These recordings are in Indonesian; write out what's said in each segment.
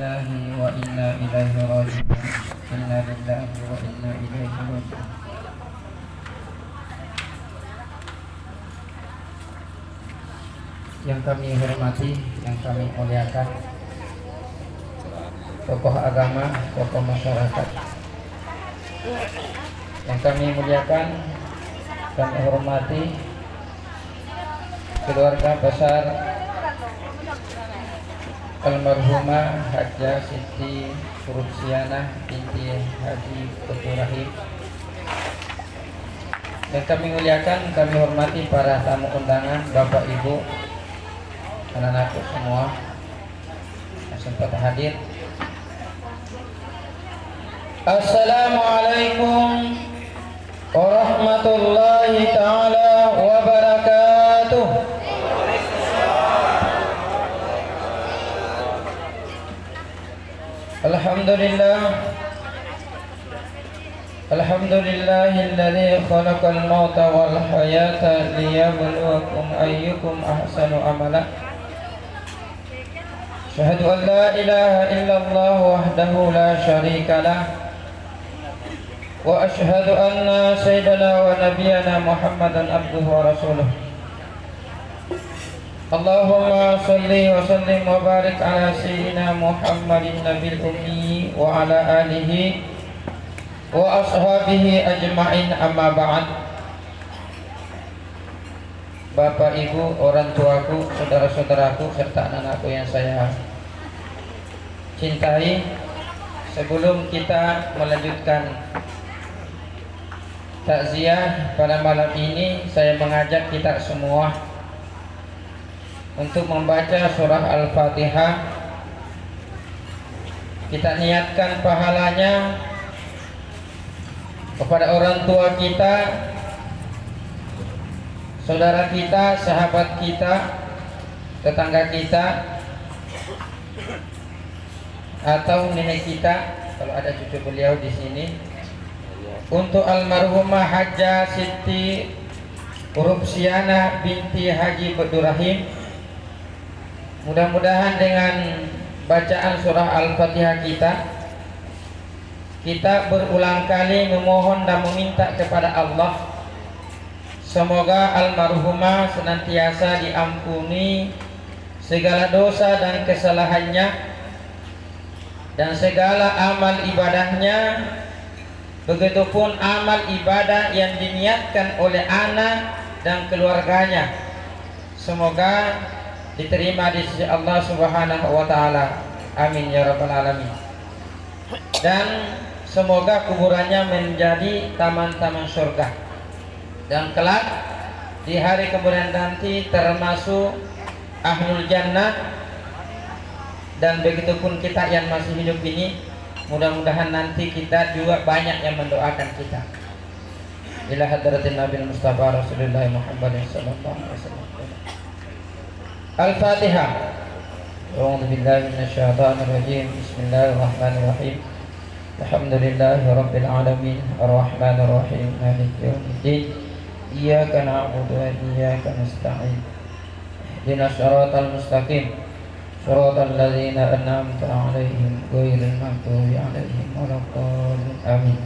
lillahi wa inna ilaihi raji'un. Inna lillahi wa inna ilaihi raji'un. Yang kami hormati, yang kami muliakan, tokoh agama, tokoh masyarakat. Yang kami muliakan, kami hormati keluarga besar almarhumah Hajjah Siti Rupsiana binti Haji Abdul Rahim. Yang kami muliakan, kami hormati para tamu undangan, Bapak Ibu, anak-anakku semua yang sempat hadir. Assalamualaikum warahmatullahi ta'ala wabarakatuh. Alhamdulillahilladzi khalaqal mauta wal hayata liyabluwakum ayyukum ahsanu amala. Asyhadu an la ilaha illallah wahdahu la syarika lah. Wa asyhadu anna sayyidana wa nabiyyana Muhammadan abduhu wa rasuluh. Allahumma salli wa sallim wa barik ala sayyidina Muhammadin nabil ummi wa ala alihi wa ashabihi ajma'in, amma ba'd. Bapak, Ibu, orang tuaku, saudara-saudaraku, serta anak-anakku yang saya cintai, sebelum kita melanjutkan takziah pada malam ini, saya mengajak kita semua untuk membaca surah Al-Fatihah. Kita niatkan pahalanya kepada orang tua kita, saudara kita, sahabat kita, tetangga kita, atau nenek kita kalau ada cucu beliau di sini. Untuk almarhumah Hajjah Siti Rupsiana binti Haji Abdul Rahim, mudah-mudahan dengan bacaan surah Al-Fatihah kita berulang kali memohon dan meminta kepada Allah, semoga almarhumah senantiasa diampuni segala dosa dan kesalahannya, dan segala amal ibadahnya, begitupun amal ibadah yang diniatkan oleh anak dan keluarganya, semoga diterima di sisi Allah Subhanahu wa taala. Amin ya rabbal alamin. Dan semoga kuburannya menjadi taman-taman surga, dan kelak di hari kemudian nanti termasuk ahlul jannah. Dan begitupun kita yang masih hidup ini, mudah-mudahan nanti kita juga banyak yang mendoakan kita. Ila hadratin Nabi Mustafa Rasulullah Muhammad sallallahu alaihi wasallam. Al-Fatihah. A'udzu billahi minasyaitonir rajim. Bismillahirrahmanirrahim. Alhamdulillahirabbil alamin, arrahmanir rahim, maliki yaumiddin. Iyyaka na'budu wa iyyaka nasta'in. Ihdinas siratal mustaqim. Shiratal ladzina an'amta 'alaihim ghairil maghdubi 'alaihim waladdallin. Amin.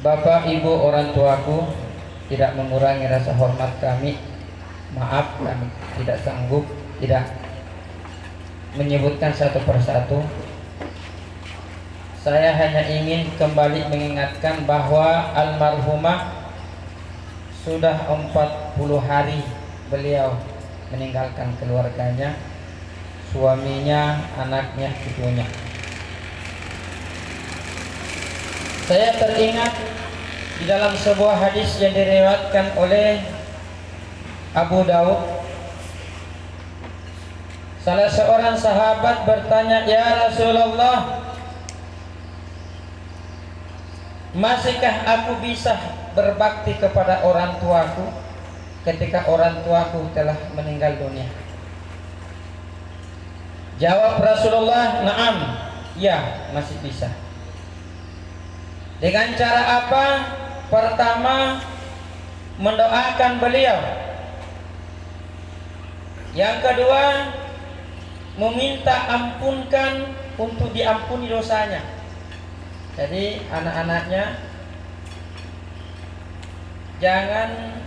Bapak, Ibu, orang tuaku, tidak mengurangi rasa hormat kami. Maaf, kami tidak sanggup tidak menyebutkan satu persatu. Saya hanya ingin kembali mengingatkan bahwa almarhumah sudah 40 hari beliau meninggalkan keluarganya, suaminya, anaknya, cucunya. Saya teringat di dalam sebuah hadis yang diriwayatkan oleh Abu Daud, salah seorang sahabat bertanya, "Ya Rasulullah, masihkah aku bisa berbakti kepada orang tuaku ketika orang tuaku telah meninggal dunia?" Jawab Rasulullah, "Na'am, ya, masih bisa." Dengan cara apa? Pertama, mendoakan beliau. Yang kedua, meminta ampunkan untuk diampuni dosanya. Jadi anak-anaknya jangan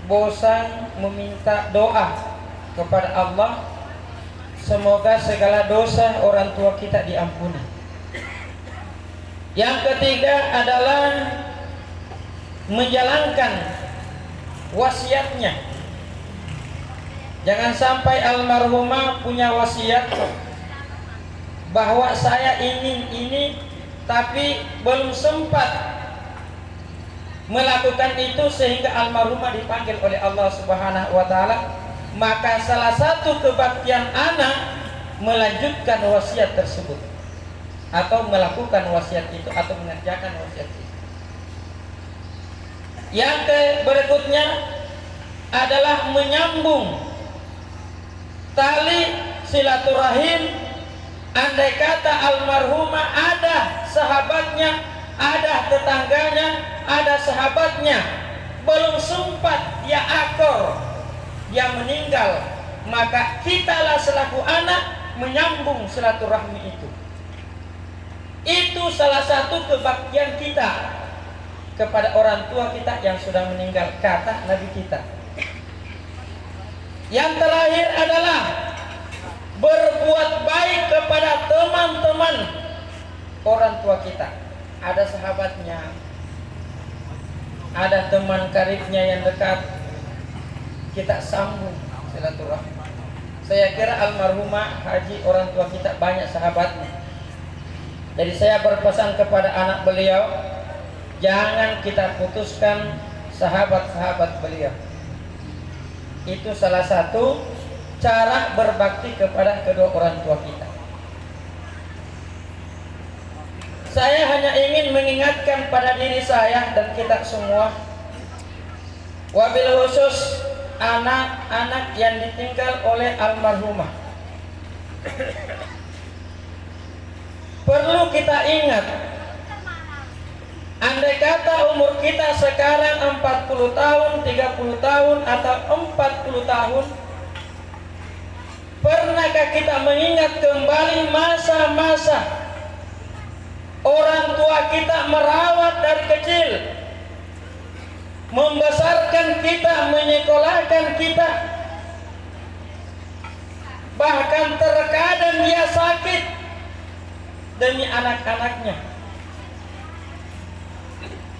bosan meminta doa kepada Allah, semoga segala dosa orang tua kita diampuni. Yang ketiga adalah menjalankan wasiatnya. Jangan sampai almarhumah punya wasiat bahwa saya ingin ini tapi belum sempat melakukan itu sehingga almarhumah dipanggil oleh Allah Subhanahu wa taala, maka salah satu kebaktian anak melanjutkan wasiat tersebut atau melakukan wasiat itu atau mengerjakan wasiat itu. Yang berikutnya adalah menyambung tali silaturahim. Andai kata almarhumah ada sahabatnya, ada tetangganya, ada sahabatnya, belum sempat dia akor, dia meninggal, maka kitalah selaku anak menyambung silaturahmi itu. Itu salah satu kebaktian kita kepada orang tua kita yang sudah meninggal, kata Nabi kita. Yang terakhir adalah berbuat baik kepada teman-teman orang tua kita. Ada sahabatnya, ada teman karibnya yang dekat, kita sambung silaturahmi. Saya kira almarhumah Haji orang tua kita banyak sahabatnya. Jadi saya berpesan kepada anak beliau, jangan kita putuskan sahabat-sahabat beliau. Itu salah satu cara berbakti kepada kedua orang tua kita. Saya hanya ingin mengingatkan pada diri saya dan kita semua, wabil khusus anak-anak yang ditinggal oleh almarhumah. Perlu kita ingat, andai kata umur kita sekarang 40 tahun, 30 tahun atau 40 tahun, pernahkah kita mengingat kembali masa-masa orang tua kita merawat dari kecil, membesarkan kita, menyekolahkan kita, bahkan terkadang dia sakit demi anak-anaknya.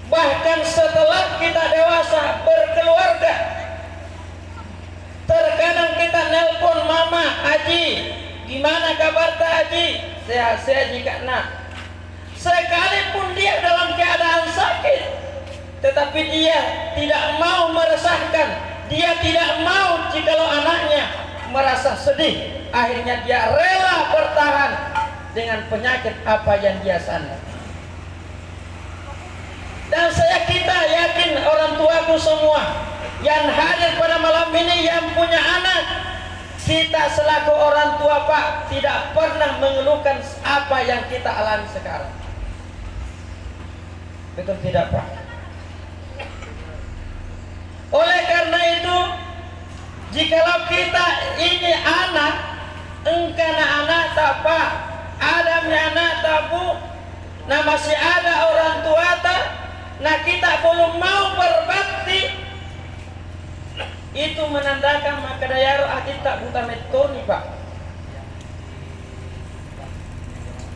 Bahkan setelah kita dewasa berkeluarga, terkadang kita nelpon mama, Haji, gimana kabar tak Haji? Sehat-sehat jika nak. Sekalipun dia dalam keadaan sakit, tetapi dia tidak mau meresahkan, dia tidak mau jikalau anaknya merasa sedih. Akhirnya dia rela bertahan dengan penyakit apa yang dia sandang. Dan kita yakin orang tuaku semua yang hadir pada malam ini yang punya anak, kita selaku orang tua Pak tidak pernah mengeluhkan apa yang kita alami sekarang. Betul tidak Pak? Oleh karena itu, jikalau kita ini anak, engkana anak tak Pak, adamnya anak tak Bu, nah masih ada orang tua tak, nah kita belum mau berbakti, itu menandakan maka dayaro hati tak buta metoni Pak.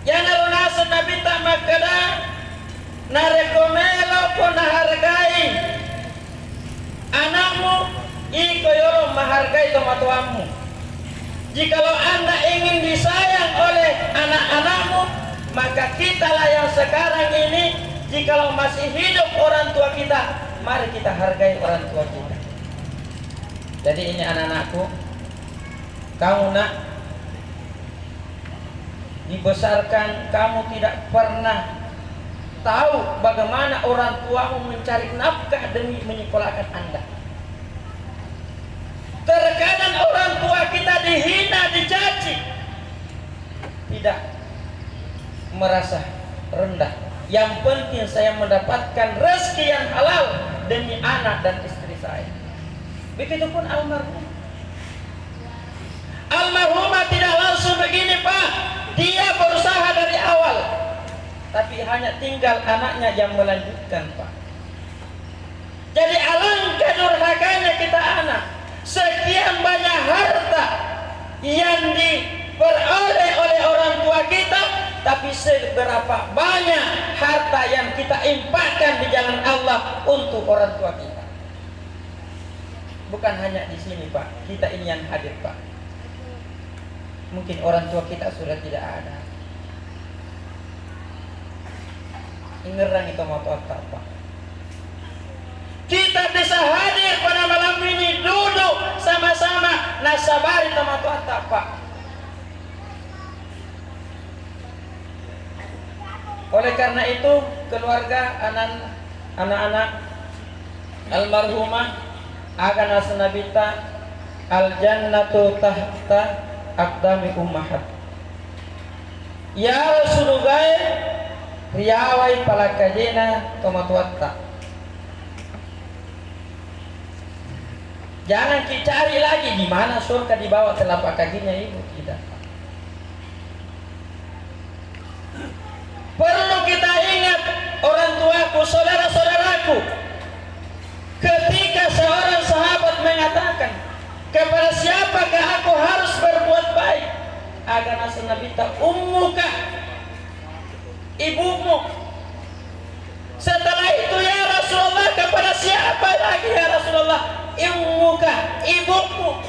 Jangan nasa nabi tak makada na rekomelo po na hargai anakmu, iko yolo menghargai tomatuamu. Jikalau anda ingin disayang oleh anak-anakmu, maka kitalah yang sekarang ini, jikalau masih hidup orang tua kita, mari kita hargai orang tua kita. Jadi ini anak-anakku, kamu nak dibesarkan, kamu tidak pernah tahu bagaimana orang tuamu mencari nafkah demi menyekolahkan Anda. Terkadang orang tua kita dihina, dicaci, tidak merasa rendah. Yang penting saya mendapatkan rezeki yang halal demi anak dan istri saya. Begitupun almarhum. Almarhumah tidak langsung begini Pak, dia berusaha dari awal, tapi hanya tinggal anaknya yang melanjutkan Pak. Jadi alangkah durhakanya kita anak, sekian banyak harta yang diperoleh oleh orang tua kita, tapi seberapa banyak harta yang kita infakkan di jalan Allah untuk orang tua kita. Bukan hanya di sini Pak, kita ini yang hadir Pak. Mungkin orang tua kita sudah tidak ada. Ingerang itu mau total Pak. Kita bisa hadir pada malam ini, duduk sama-sama nasabari sama total Pak. Oleh karena itu keluarga anak-anak almarhumah akan asnabita al jannatu tahta aqdami ummahat. Ya Rasulullah riyawai palakajena tomatuatta. Jangan kita cari lagi di mana surga di bawah telapak kakinya ibu kita. Perlu kita ingat orang tuaku, saudara-saudaraku. Ketika seorang sahabat mengatakan, kepada siapakah aku harus berbuat baik? Agar asnabita ummuka, ibumu. Setelah itu ya Rasulullah, kepada siapa lagi ya Rasulullah? Ummuka, ibumu.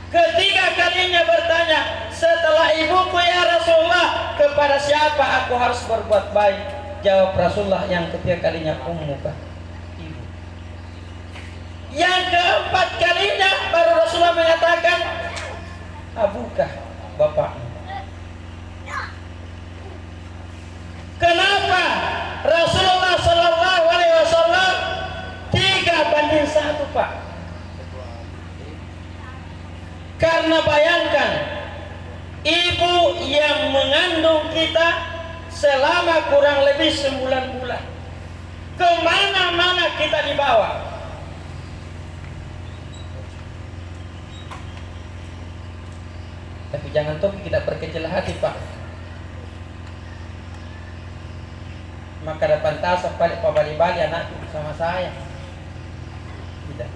Ketiga kalinya bertanya, setelah ibuku ya Rasulullah, kepada siapa aku harus berbuat baik? Jawab Rasulullah yang ketiga kalinya, ummuka, ibu. Yang keempat kalinya baru Rasulullah mengatakan, abuka, bapakmu. Kenapa Rasulullah Sallallahu Alaihi Wasallam 3:1 Pak? Karena bayangkan, ibu yang mengandung kita selama kurang lebih 9 bulan, kemana-mana kita dibawa. Tapi jangan tuh kita berkecil hati Pak. Maka depan tasap balik pabali-bali anakku sama saya. Tidak.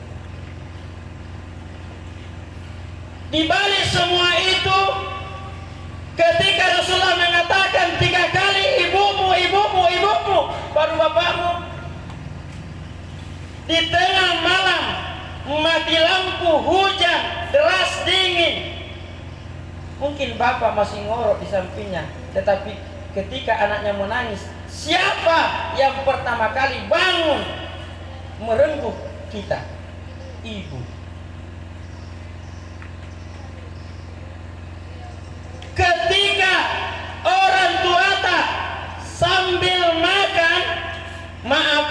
Di balik semua itu, ketika Rasulullah mengatakan 3 kali ibumu, ibumu, ibumu, baru bapakmu. Di tengah malam, mati lampu, hujan, deras dingin. Mungkin bapak masih ngorok di sampingnya, tetapi ketika anaknya menangis, siapa yang pertama kali bangun merengkuh kita? Ibu. Ketika orang tua tak sambil makan, maaf,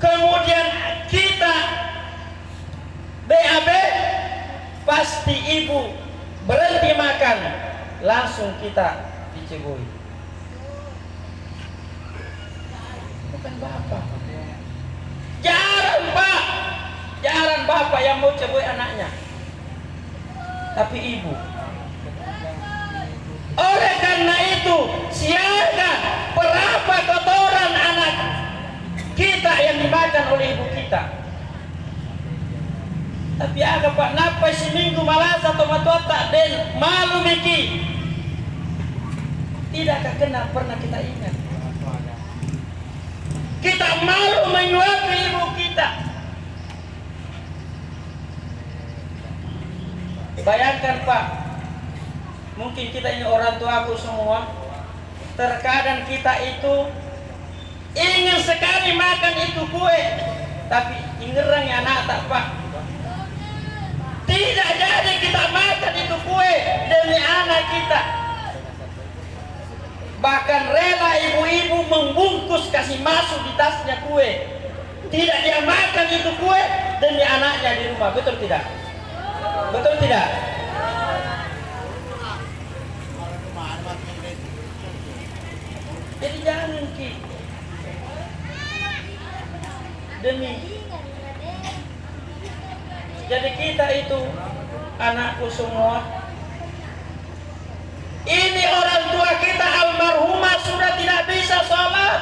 kemudian kita BAB, pasti ibu berhenti makan, langsung kita diceboi. Bukan bapak. Jarang Pak, jarang bapak yang mau ceboi anaknya, tapi ibu. Oleh karena itu, siaga berapa kotoran anak kita yang dimakan oleh ibu kita. Tapi aga Pak, napa seminggu malas atau matua tak den malu miki. Tidakkah kenal pernah kita ingat? Kita malu menyuapi ibu kita. Bayangkan Pak, mungkin kita ini orang tuaku semua, terkadang kita itu ingin sekali makan itu kue, tapi ingerang ya anak tak Pak. Tidak jadi kita makan itu kue demi anak kita. Bahkan rela ibu-ibu membungkus kasih masuk di tasnya kue. Tidak dia makan itu kue demi anaknya di rumah. Betul tidak? Betul tidak? Jadi jangan demi. Jadi kita itu anakku semua. Ini orang tua kita almarhumah sudah tidak bisa sholat,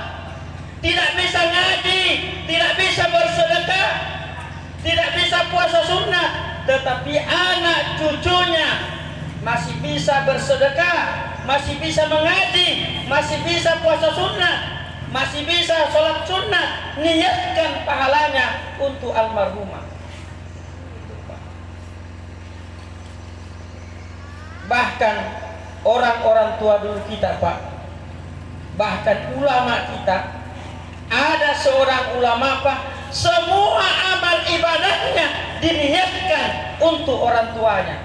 tidak bisa ngaji, tidak bisa bersedekah, tidak bisa puasa sunnah. Tetapi anak cucunya masih bisa bersedekah, masih bisa mengaji, masih bisa puasa sunnah, masih bisa sholat sunnah. Niatkan pahalanya untuk almarhumah. Bahkan orang-orang tua dulu kita, Pak, bahkan ulama kita, ada seorang ulama, Pak, semua amal ibadahnya diniatkan untuk orang tuanya.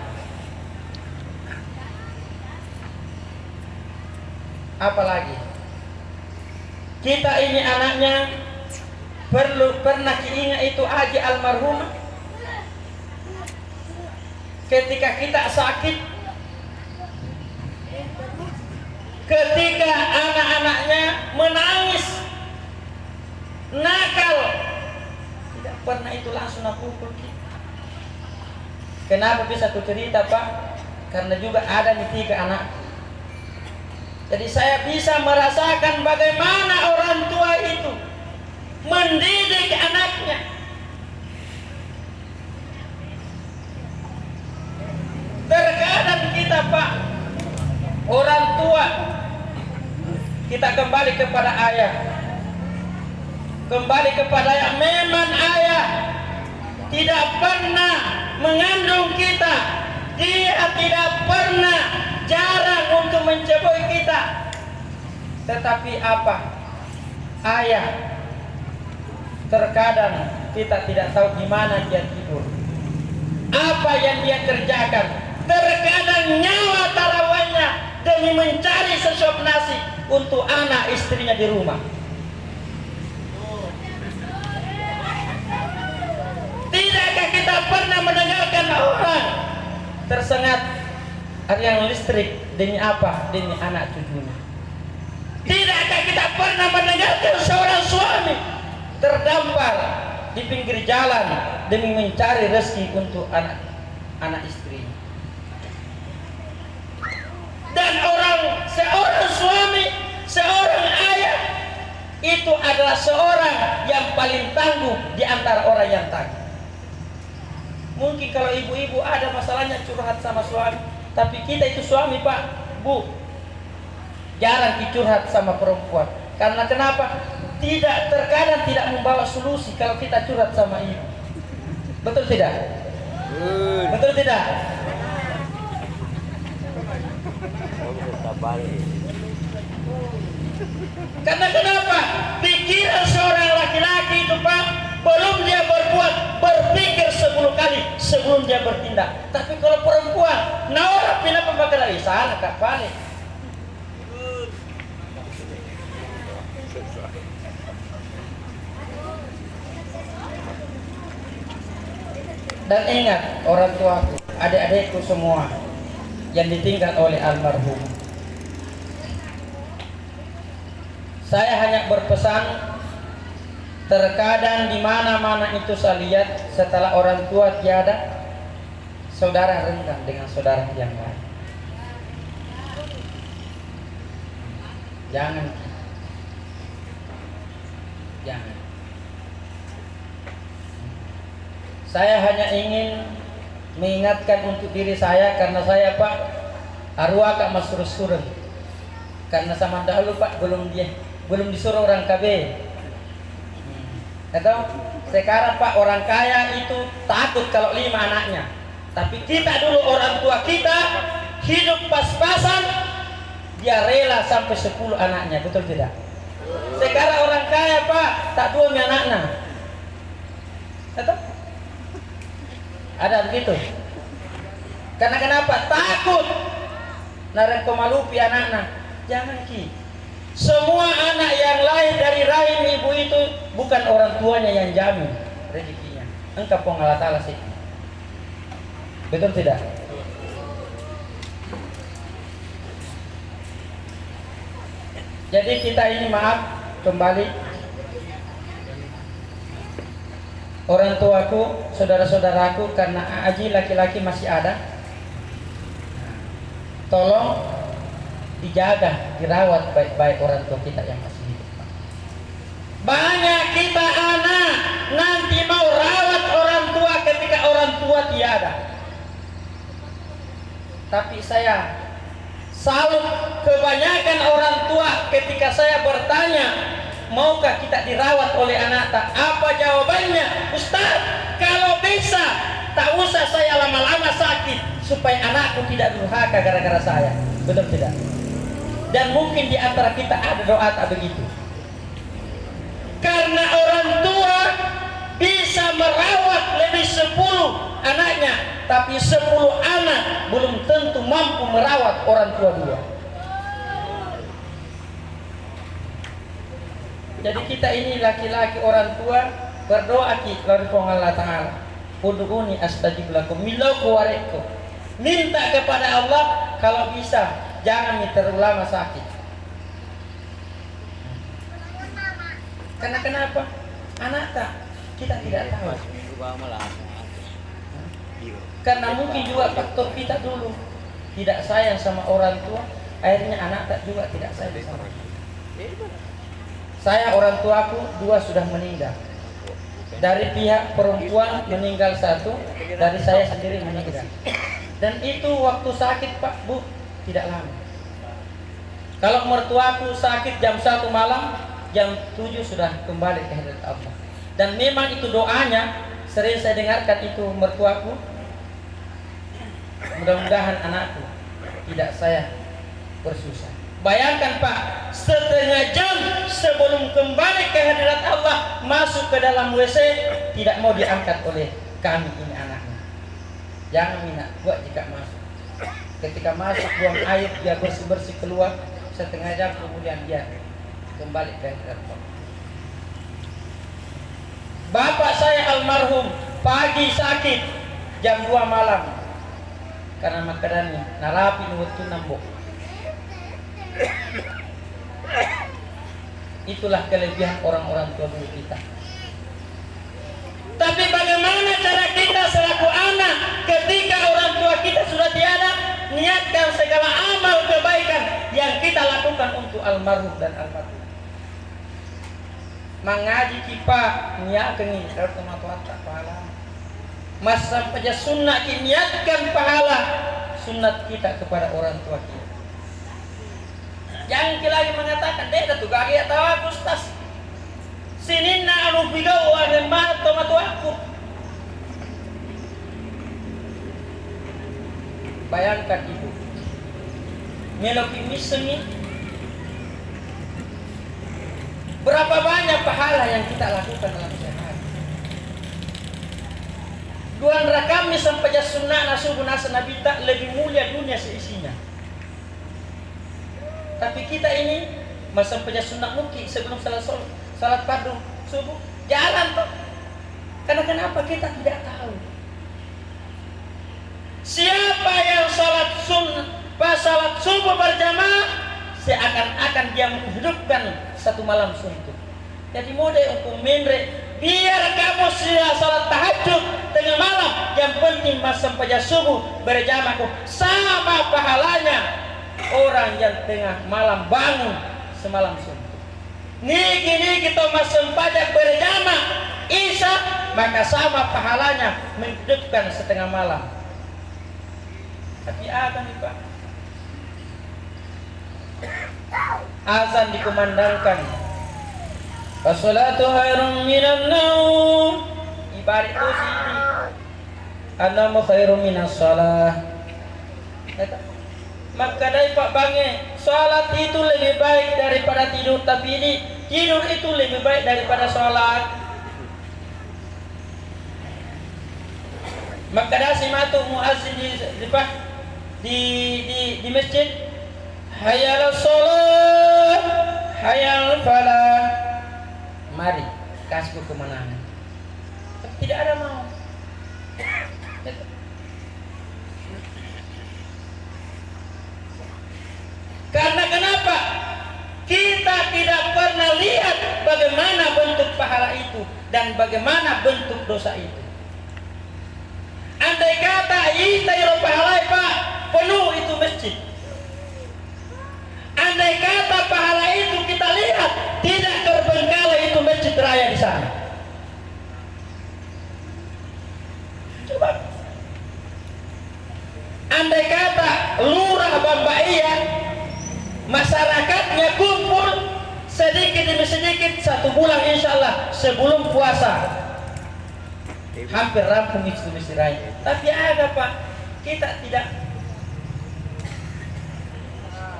Apalagi kita ini anaknya, pernah ingat itu Haji almarhumah ketika kita sakit, ketika anak-anaknya menangis, nakal, tidak pernah itu langsung pukul kita. Kenapa bisa aku cerita, Pak? Karena juga ada nih 3 anak. Jadi saya bisa merasakan bagaimana orang tua itu mendidik anaknya. Terkadang kita, Pak, orang tua, kita kembali kepada ayah. Kembali kepada ayah. Memang ayah tidak pernah mengandung kita. Dia tidak pernah, jarang untuk menceboi kita. Tetapi apa? Ayah terkadang kita tidak tahu di mana dia tidur, apa yang dia kerjakan. Terkadang nyawa taruhannya demi mencari sesuap nasi untuk anak istrinya di rumah. Tidakkah kita pernah mendengarkan orang tersengat aliran listrik demi apa? Demi anak cucunya. Tidakkah kita pernah mendengarkan seorang suami terdampar di pinggir jalan demi mencari rezeki untuk anak istrinya? Dan seorang suami, seorang ayah itu adalah seorang yang paling tangguh di antara orang yang tangguh. Mungkin kalau ibu-ibu ada masalahnya curhat sama suami, tapi kita itu suami, Pak, Bu, jarang curhat sama perempuan. Karena kenapa? Terkadang tidak membawa solusi kalau kita curhat sama ibu. Betul tidak? Betul tidak? Karena kenapa? Pikiran seorang laki-laki itu, Pak, belum dia berbuat, berpikir 10 kali sebelum dia bertindak. Tapi kalau perempuan, orang pindah pembakar lagi sana Kak balik. Dan ingat orang tuaku, adik-adikku semua yang ditinggal oleh almarhum. Saya hanya berpesan, terkadang di mana-mana itu saya lihat setelah orang tua tiada, saudara renggang dengan saudara yang lain. Jangan. Saya hanya ingin mengingatkan untuk diri saya, karena saya, Pak, arwah Kak Masrus Sureng. Karena sama dahulu, Pak, belum disuruh orang KB. Atau sekarang, Pak, orang kaya itu takut kalau 5 anaknya. Tapi kita dulu orang tua kita hidup pas-pasan, dia rela sampai 10 anaknya, betul tidak? Sekarang orang kaya, Pak, tak 2 anaknya. Atau ada begitu. Karena kenapa? Takut nareng komalupi anaknya. Jangan ki. Semua anak yang lahir dari rahim ibu itu bukan orang tuanya yang jamin rezekinya. Engkau Allah Ta'ala sih. Betul tidak? Jadi kita ini maaf kembali orang tuaku, saudara-saudaraku, karena Aji laki-laki masih ada, tolong dijaga, dirawat baik-baik orang tua kita yang masih hidup. Banyak kita anak nanti mau rawat orang tua ketika orang tua tiada. Tapi saya salut kebanyakan orang tua ketika saya bertanya, maukah kita dirawat oleh anak tak? Apa jawabannya? Ustaz, kalau bisa tak usah saya lama-lama sakit supaya anakku tidak durhaka gara-gara saya. Betul tidak? Dan mungkin di antara kita ada doa tak begitu. Karena orang tua bisa merawat lebih 10 anaknya, tapi 10 anak belum tentu mampu merawat orang tua dua. Jadi kita ini laki-laki orang tua berdoa kepada Allah Ta'ala, ud'uni astajib lakum, milaku wareku, minta kepada Allah kalau bisa jangan terlalu lama sakit. Karena kenapa? Anak tak, kita tidak tahu. Karena mungkin juga faktor kita dulu tidak sayang sama orang tua, akhirnya anak tak juga tidak sayang sama kita. Saya orang tuaku 2 sudah meninggal. Dari pihak perempuan meninggal 1, dari saya sendiri meninggal. Dan itu waktu sakit Pak Bu tidak lama. Kalau mertuaku sakit jam 1 malam, jam 7 sudah kembali ke hadirat Allah. Dan memang itu doanya sering saya dengarkan itu mertuaku. Mudah-mudahan anakku tidak saya bersusah. Bayangkan Pak, setengah jam sebelum kembali ke hadirat Allah masuk ke dalam WC tidak mau diangkat oleh kami ini anaknya. Jangan minat buat jika masuk. Ketika masuk buang air dia bersih-bersih keluar, setengah jam kemudian dia kembali ke hadirat Allah. Bapak saya almarhum pagi sakit jam 2 malam karena makanannya narapi nuwutu nambok. Itulah kelebihan orang-orang tua dulu kita. Tapi bagaimana cara kita selaku anak ketika orang tua kita sudah tiada, niatkan segala amal kebaikan yang kita lakukan untuk almarhum dan almarhum. Mengaji kita niatkan ini kalau teman-teman pahala. Masa saja sunnah niatkan pahala sunat kita kepada orang tua kita. Jangan lagi mengatakan dia tu gagi atau aku Ustaz. Sinin na anu bigau ane ma tomato aku. Bayangkan itu. Meloki misemi. Berapa banyak pahala yang kita lakukan dalam sehari. Duan rakami sampai sunnah nasubu nasa nabita lebih mulia dunia seisinya. Tapi kita ini masa punya sunnah muki sebelum salat fardu subuh jalan toh. Karena kenapa kita tidak tahu siapa yang salat subuh berjamaah seakan-akan dia menghidupkan satu malam suntuk. Jadi mode untuk menre biar kamu salat tahajud tengah malam, yang penting masa punya subuh berjamaah sama pahalanya orang yang tengah malam bangun semalam suntuk. Niki kita masuk pajak berjamaah Isya, maka sama pahalanya menghidupkan setengah malam. Tapi apa nih Pak? Azan dikumandangkan. As-salatu khairum minan naum. Ibarat itu sini. An-naumu khairum minas shalah. Maka dari Pak Bange, sholat itu lebih baik daripada tidur. Tapi ini tidur itu lebih baik daripada sholat. Maka dari simatu muazzin di masjid, hayal sholat, hayal falah. Mari kasih kemenangan. Tapi tidak ada mau. Karena kenapa? Kita tidak pernah lihat bagaimana bentuk pahala itu. itu dan bagaimana bentuk dosa itu. Andai kata itai pahalai Pak, penuh itu masjid. Andai kata pahala itu kita lihat tidak terbengkalai itu masjid raya di sana. Coba. Andai kata lurah Bambaia masyarakatnya kumpul sedikit demi sedikit 1 bulan insya Allah sebelum puasa hampir rampung itu masjid raya. Tapi ada Pak, kita tidak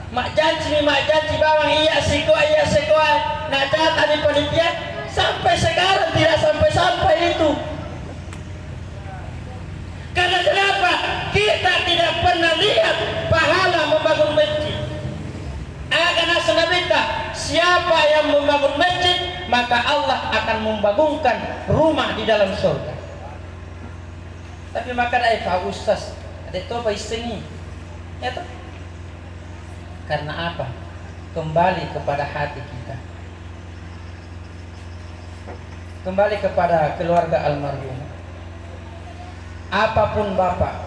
mak janji bawang iya sekoa nak catat di panitia sampai sekarang tidak sampai itu. Karena kenapa? Kita tidak pernah lihat pahala membangun masjid. Akan asnabita, siapa yang membangun masjid maka Allah akan membangunkan rumah di dalam surga. Tapi maka ada Pak Ustaz, ada toba istengi. Ya toh? Karena apa? Kembali kepada hati kita. Kembali kepada keluarga almarhum. Apapun Bapak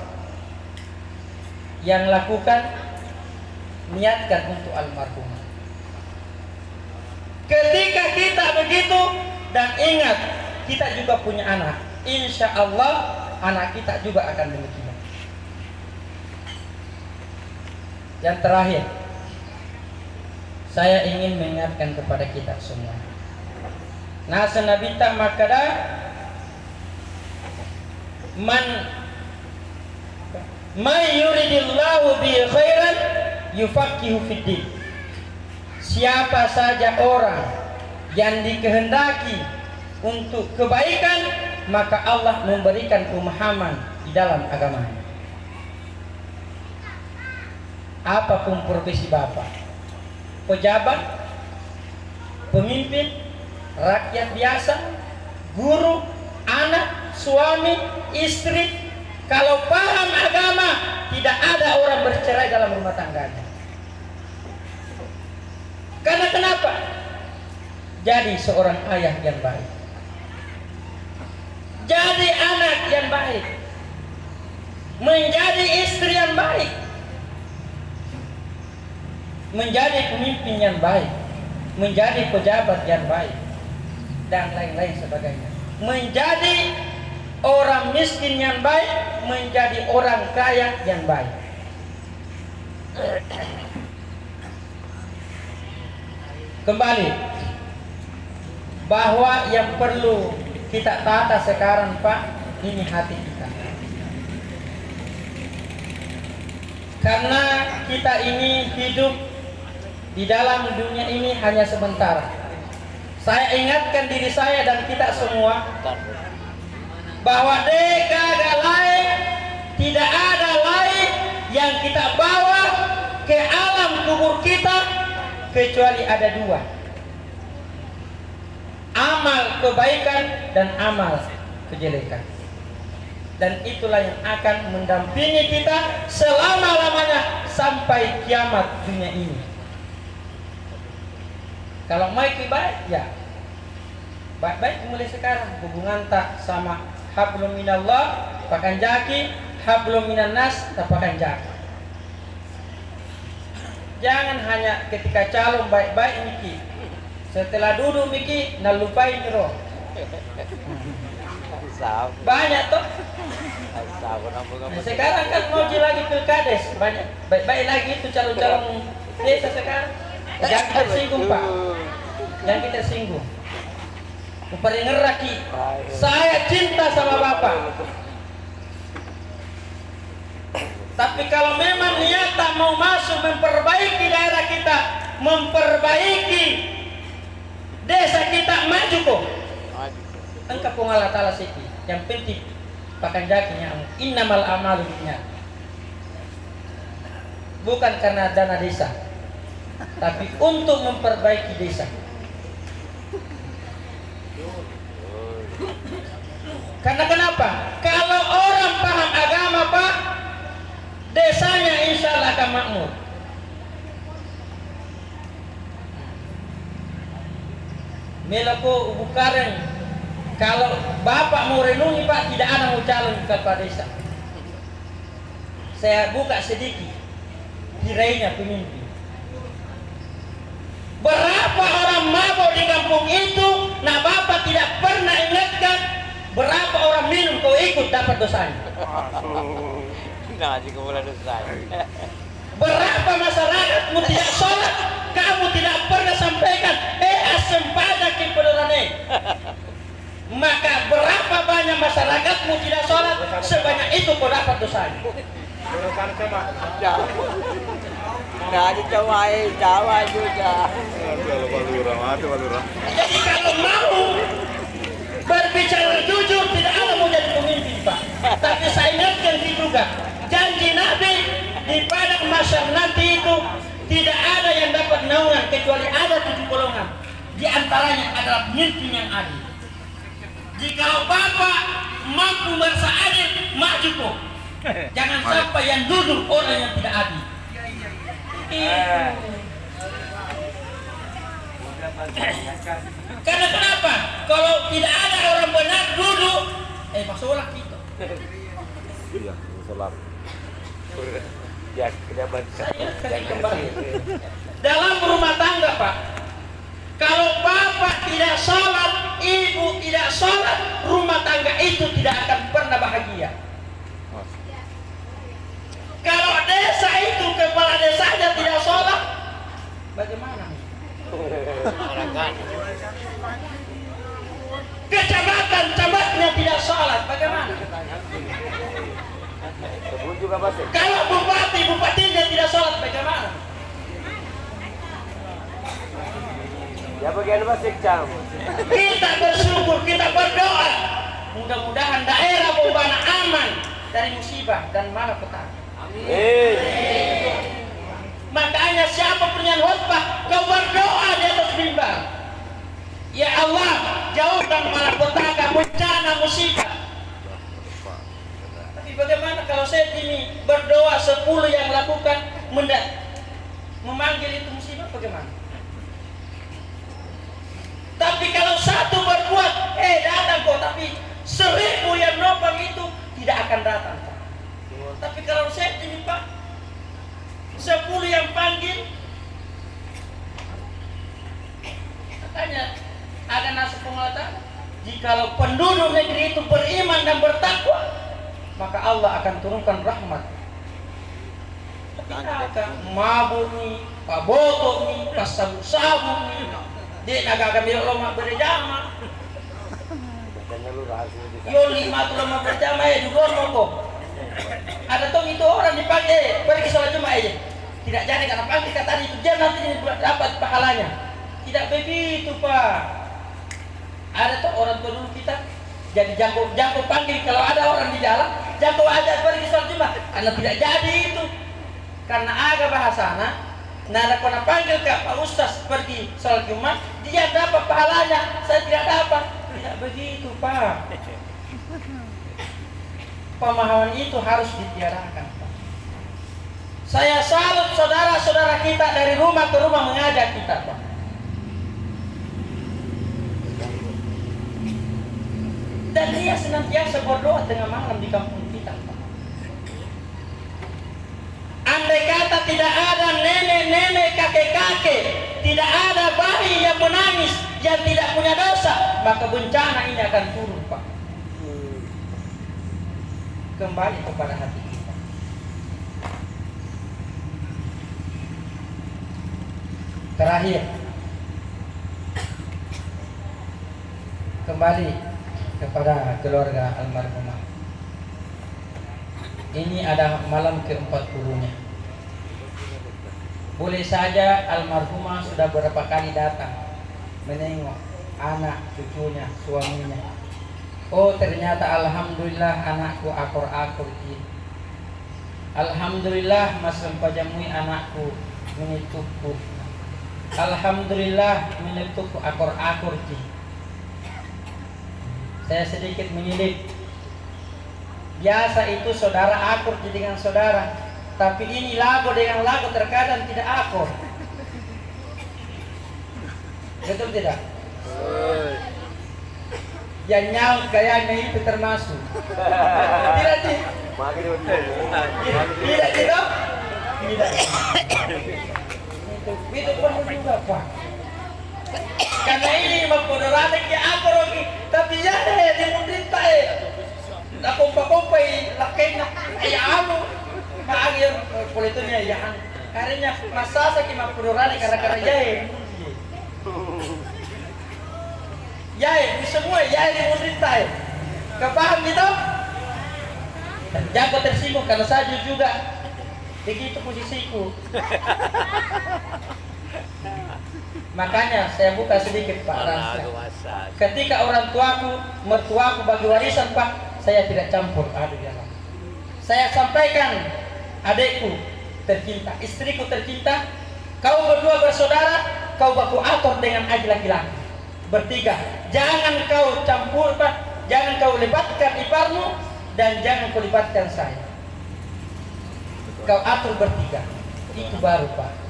yang lakukan, niatkan untuk almarhum. Ketika kita begitu dan ingat kita juga punya anak, insya Allah anak kita juga akan demikian. Yang terakhir, saya ingin mengingatkan kepada kita semua. Nasa nabita makada man yuridillahu bi khairan yufaqihu fiddin. Siapa saja orang yang dikehendaki untuk kebaikan, maka Allah memberikan pemahaman di dalam agamanya. Apapun profesi Bapak, pejabat, pemimpin, rakyat biasa, guru, anak, suami, istri, kalau paham agama, tidak ada orang bercerai dalam rumah tangganya. Karena kenapa? Jadi seorang ayah yang baik, jadi anak yang baik, menjadi istri yang baik, menjadi pemimpin yang baik, menjadi pejabat yang baik, dan lain-lain sebagainya. Menjadi orang miskin yang baik, menjadi orang kaya yang baik. Kembali bahwa yang perlu kita tata sekarang Pak, ini hati kita. Karena kita ini hidup di dalam dunia ini hanya sebentar. Saya ingatkan diri saya dan kita semua bahwa dekada lain tidak ada lain yang kita bawa ke alam kubur kita kecuali ada 2. Amal kebaikan dan amal kejelekan. Dan itulah yang akan mendampingi kita selama-lamanya sampai kiamat dunia ini. Kalau mau baik ya baik mulai sekarang. Hubungan tak sama hablum minallah pakan jaki, hablum minan nas tapakan jaki. Jangan hanya ketika calon baik-baik Miki, setelah duduk Miki nalupai nyuruh. Banyak tuh. Nah, sekarang kan mau lagi pilkades, banyak baik-baik lagi itu calon-calon desa sekarang. Jangan kita singgung Pak, jangan kita singgung. Upari ngeraki, saya cinta sama Bapak. Tapi kalau memang niatan mau masuk memperbaiki daerah kita, memperbaiki desa kita, maju kok. Engkau pengalah taala siki. Yang penting pakan jakinya innamal amalu binniyat. Bukan karena dana desa, tapi untuk memperbaiki desa. Karena kenapa? Kalau orang paham agama Pak, desanya insya Allah akan makmur. Melako ubukareng Kalau Bapak mau renungi Pak, tidak ada mau calon kepala desa. Saya buka sedikit kirainya pemimpin. Berapa orang mabuk di kampung itu, nah Bapak tidak pernah ingatkan berapa orang minum kau ikut dapat dosanya. Nah, jika mulai dosanya. Berapa masyarakatmu tidak sholat, kamu tidak pernah sampaikan, asem pada kipedorane. Maka berapa banyak masyarakatmu tidak sholat, sebanyak itu kau dapat dosanya. Nah, di Jawa juga. Jadi kalau mau berbicara jujur, tidak ada mau jadi pemimpin Pak. Tapi saya ingatkan juga, janji Nabi di padang mahsyar nanti itu tidak ada yang dapat naungan kecuali ada 7 golongan. Di antaranya adalah pemimpin yang adil. Jika Bapak mampu merasa adil, maju kok. Jangan sampai yang duduk orang yang tidak adil. Karena kenapa? Kalau tidak ada orang benar duduk, masuklah kita. Iya, sholat. Ya, tidak baca. Dalam rumah tangga Pak, kalau Bapak tidak sholat, Ibu tidak sholat, rumah tangga itu tidak akan pernah bahagia. Kalau desa itu kepala desanya tidak sholat, bagaimana? Kecamatan camatnya tidak sholat, bagaimana? Sebut juga pasti. Kalau bupatinya tidak sholat, bagaimana? Ya bagian masih cam. Kita bersyukur, kita berdoa, mudah-mudahan daerah Bobana aman dari musibah dan malapetaka. Makanya siapa pun yang khotbah, kau berdoa di atas mimbar. Ya Allah, jauhkan malapetaka, bencana, musibah. Tapi bagaimana kalau saya ini berdoa 10 yang lakukan memanggil itu musibah, bagaimana? Tapi kalau satu berbuat, datang kok, tapi 1000 yang nopang itu tidak akan datang. Tapi kalau saya ini Pak, 10 yang panggil, katanya ada nasihat pengatakan, jikalau penduduk negeri itu beriman dan bertakwa, maka Allah akan turunkan rahmat. Tapi agak mabuk nih, Pak Botok nih, Pak Sabu-sabu nih, dia agak-agak bilang lama berjamaah. Yo 5 tuh lama berjamaah ya juga kok. Ada tong itu orang dipanggil pergi sholat Jumat aja. Tidak jadi karena panggil kata itu dia nanti dapat pahalanya. Tidak begitu Pak. Ada tuh orang tua dulu kita jadi jangkau panggil kalau ada orang di jalan, jangkau aja pergi sholat Jumat. Karena tidak jadi itu. Karena agak bahasana, nada kena panggil ke Pak Ustaz pergi sholat Jumat, dia dapat pahalanya, saya tidak dapat. Tidak begitu Pak. Pemahaman itu harus ditiadakan Pak. Saya salut saudara-saudara kita dari rumah ke rumah mengajak kita Pak. Dan dia senantiasa berdoa tengah malam di kampung kita Pak. Andai kata tidak ada nenek-nenek, kakek-kakek, tidak ada bayi yang menangis, yang tidak punya dosa, maka bencana ini akan turun Pak. Kembali kepada hati kita. Terakhir, kembali kepada keluarga almarhumah. Ini ada malam ke-40-nya. Boleh saja almarhumah sudah berapa kali datang menengok anak, cucunya, suaminya. Oh ternyata alhamdulillah anakku akor-akor ini. Alhamdulillah mas rempajamui anakku menitupku. Alhamdulillah menitupku akor-akor ini. Saya sedikit menyelip. Biasa itu saudara akur dengan saudara, tapi ini lagu dengan lagu terkadang tidak akur. Betul tidak? yang nyaut kayaknya itu termasuk. Tidak sih? Makin betul. Tidak tidak? Tidak. Itu perlu juga Pak. Karena ini mempodoran ke aku lagi, tapi ya deh di mundita aku kompai lakinya ayah anu kaagir kulitunya ya karena masa sakit mempodoran karena jahe. Jahe di semua jahe di mundita. Kepaham gitu? Jangan tersinggung karena saya juga begitu posisiku. Makanya saya buka sedikit Pak Rasa. Ketika orang tuaku, mertuaku bagi warisan Pak, saya tidak campur adu dalam. Saya sampaikan adikku tercinta, istriku tercinta, kau berdua bersaudara, kau baku atur dengan adik laki-laki. Bertiga, jangan kau campur Pak, jangan kau libatkan iparmu dan jangan kau libatkan saya. Kau atur bertiga, itu baru Pak.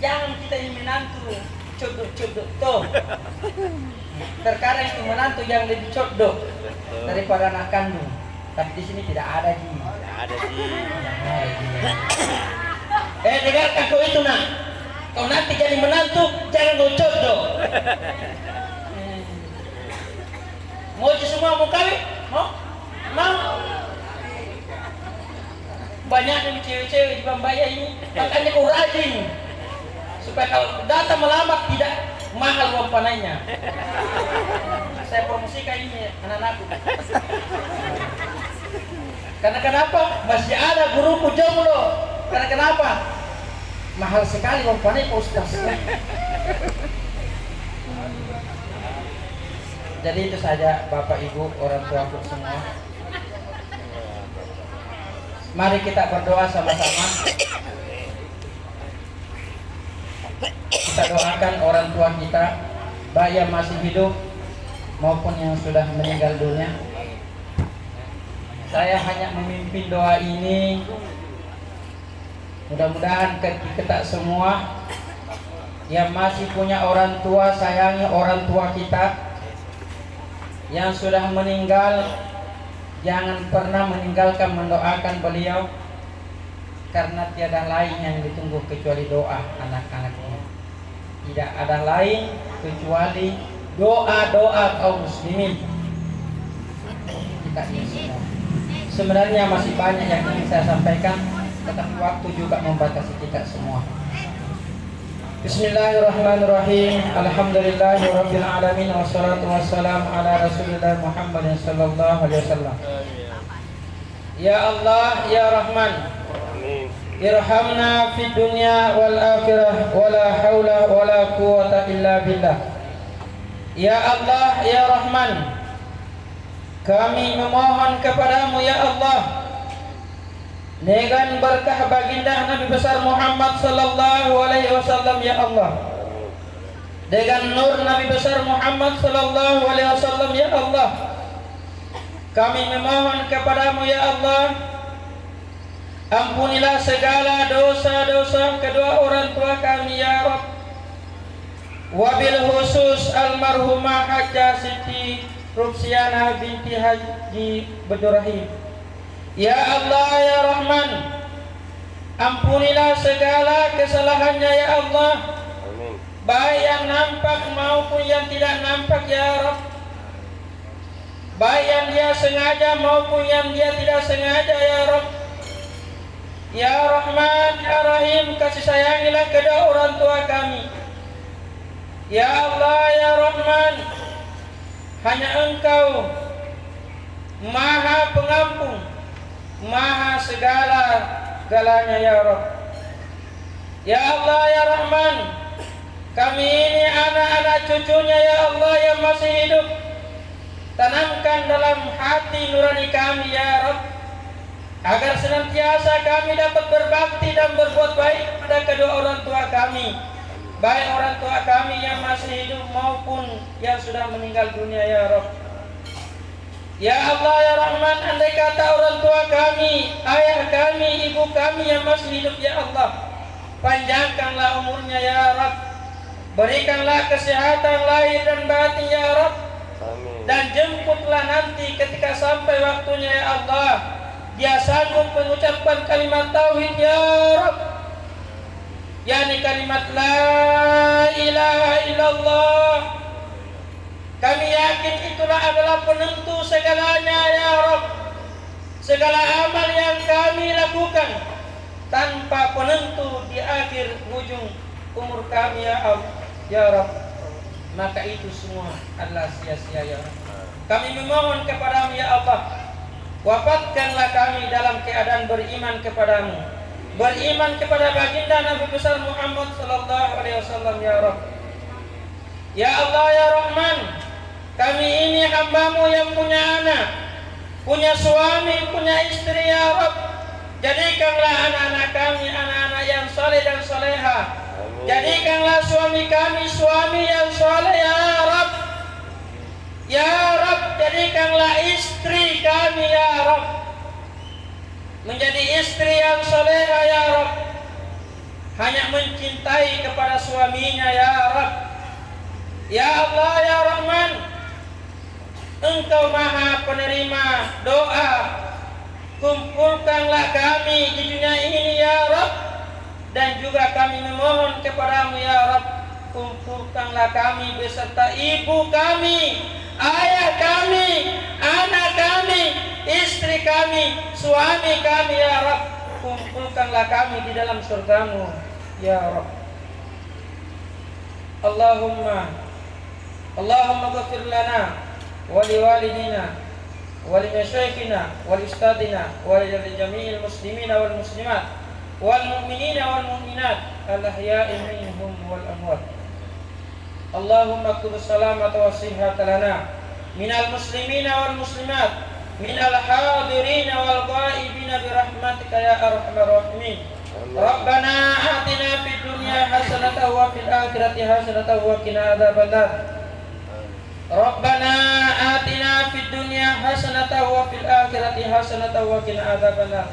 Jangan kita ini menantu codok-codok toh. Terkadang itu menantu yang lebih codok daripada anak kandung. Tapi di sini tidak ada Ji. Tidak ada Ji. Dengarkan kau itu nak. Kau nanti jadi menantu, jangan kau codok. Mau semua mau kawin? Mau? Banyak yang cewek-cewek di Bambaya ini, makanya kau rajin. Supaya kalau datang melamar tidak mahal uang panainya. Saya promosikan ini anak-anakku. Karena kenapa? Masih ada guruku jomblo. Karena kenapa? Mahal sekali uang panai Pak Ustaz. Jadi itu saja Bapak Ibu orang tuaku semua. Mari kita berdoa sama-sama. Kita doakan orang tua kita, baik yang masih hidup maupun yang sudah meninggal dunia. Saya hanya memimpin doa ini. Mudah-mudahan kita semua yang masih punya orang tua, sayangi orang tua kita. Yang sudah meninggal, jangan pernah meninggalkan mendoakan beliau, karena tiada lain yang ditunggu kecuali doa anak-anaknya. Tidak ada lain kecuali doa-doa kaum muslimin. Kita ini semua. Sebenarnya masih banyak yang ingin saya sampaikan, tetapi waktu juga membatasi kita semua. Bismillahirrahmanirrahim. Alhamdulillahirabbil alamin wassalatu wassalamu ala Rasulillah Muhammadin sallallahu alaihi wasallam. Ya Allah, ya Rahman, irhamna fid dunya wal akhirah wala haula wala quwata illa billah. Ya Allah, ya Rahman, kami memohon kepadamu ya Allah dengan berkah baginda Nabi besar Muhammad sallallahu alaihi wasallam ya Allah, dengan nur Nabi besar Muhammad sallallahu alaihi wasallam ya Allah, kami memohon kepadamu ya Allah, ampunilah segala dosa-dosa kedua orang tua kami ya Rabb. Wabil khusus almarhumah Hajjah Siti Rupsiana binti Haji Bedurahim. Ya Allah ya Rahman, ampunilah segala kesalahannya ya Allah. Amin. Baik yang nampak maupun yang tidak nampak ya Rabb. Baik yang dia sengaja maupun yang dia tidak sengaja ya Rabb. Ya Rahman, ya Rahim, kasih sayangilah kedua orang tua kami. Ya Allah, ya Rahman, hanya Engkau Maha Pengampun, Maha segala-galanya ya Rabb. Ya Allah, ya Rahman, kami ini anak-anak cucunya ya Allah yang masih hidup, tanamkan dalam hati nurani kami ya Rabb, agar senantiasa kami dapat berbakti dan berbuat baik pada kedua orang tua kami, baik orang tua kami yang masih hidup maupun yang sudah meninggal dunia ya Rabb. Ya Allah ya Rahman, andai kata orang tua kami, ayah kami, ibu kami yang masih hidup ya Allah, panjangkanlah umurnya ya Rabb, berikanlah kesehatan lahir dan batin ya Rabb. Amin. dan jemputlah nanti ketika sampai waktunya ya Allah, dia sanggup mengucapkan kalimat tauhid ya Rabb, yakni kalimat la ilaha illallah. Kami yakin itulah adalah penentu segalanya ya Rabb. Segala amal yang kami lakukan tanpa penentu di akhir ujung umur kami ya Allah, ya Rabb, maka itu semua adalah sia-sia ya Rabb. Kami memohon kepadamu ya Allah, wafatkanlah kami dalam keadaan beriman kepadamu, beriman kepada baginda Nabi besar Muhammad sallallahu alaihi wasallam ya Rabb. Ya Allah ya Rahman, kami ini hambamu yang punya anak, punya suami, punya istri ya Rabb. Jadikanlah anak-anak kami anak-anak yang saleh dan soleha. Jadikanlah suami kami suami yang saleh ya Rabb. Ya Rabb, jadikanlah istri kami ya Rabb menjadi istri yang soleha ya Rabb, hanya mencintai kepada suaminya ya Rabb. Ya Allah ya Rahman, Engkau maha penerima doa. Kumpulkanlah kami di dunia ini ya Rabb, dan juga kami memohon kepadamu ya Rabb, kumpulkanlah kami beserta ibu kami, ayah kami, anak kami, istri kami, suami kami ya Rabb. Kumpulkanlah kami di dalam surgamu ya Rabb. Allahumma ghafir lana wa liwalidina wa limasyayikhina wa liustadina wa lijami'il muslimina wal muslimat wal mu'minina wal mu'minat al-ahya'i minhum wal amwat. Allahumma kutub salamata wa sihhata lana minal muslimina wal muslimat minal hadirina wal ghaibina birahmatika ya arhamar rahimin. Rabbana atina fid dunya hasanatan wa fil akhirati hasanatan wa qina adzabannar. Rabbana atina fid dunya hasanatan wa fil akhirati hasanatan wa qina adzabannar.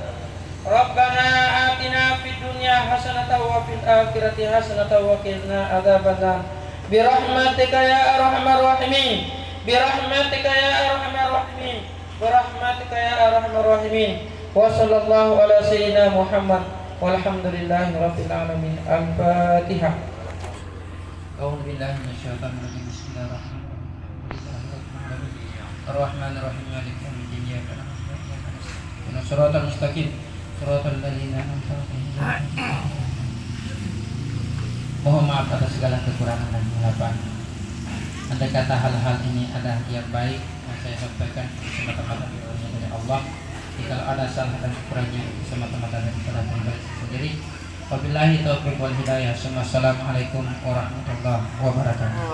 Rabbana atina fid dunya hasanatan wa fil akhirati hasanatan wa qina adzabannar. Bi rahmatika ya arhamar rahimin. Bi rahmatika ya arhamar rahimin. Bi rahmatika ya arhamar rahimin. Wa sallallahu ala sayyidina Muhammad walhamdulillahi rabbil alamin. Al-Fatihah. A'udzu billahi minasyaitonir rajim. Bismillahirrahmanirrahim. Ar-Rahmanir-Rahim. Maliki yaumiddin. Iyyaka na'budu wa iyyaka nasta'in. Shiratal mustaqim. Shiratal ladzina an'amta 'alaihim. Mohon maaf atas segala kekurangan dan kesilapan. Andai kata hal-hal ini ada yang baik yang saya sampaikan semata-mata dari Allah. Jika ada salah dan kekurangannya semata-mata dari pribadi sendiri. Wabillahi taufiq wal hidayah. Assalamualaikum warahmatullahi wabarakatuh.